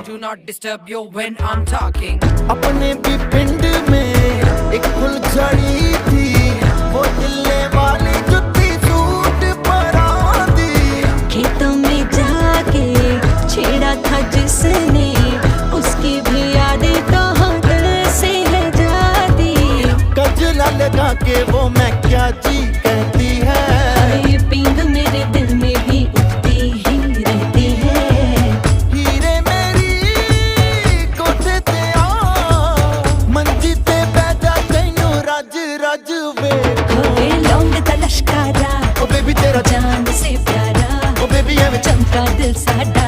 Do not disturb you when I'm talking. अपने भी पिंड में एक फुलझड़ी थी, वो दिल्ले वाली जुत्ती सूट परा दी। खेतों में जाके छेड़ा था जिसने, उसकी भी यादें तो दिल से है जाती। गजला लगा के वो मैं क्या जी कहती है, ये पिंग मेरे दिल में भी उठती ही रहती है। हीरे मेरी कोठे ते आ, मंजी ते बैठा तैनू रज रज वेख। होए लौंग दा लश्कारा, ओ बेबी तेरा जान से प्यारा, ओ बेबी एवें चमका दिल साडा।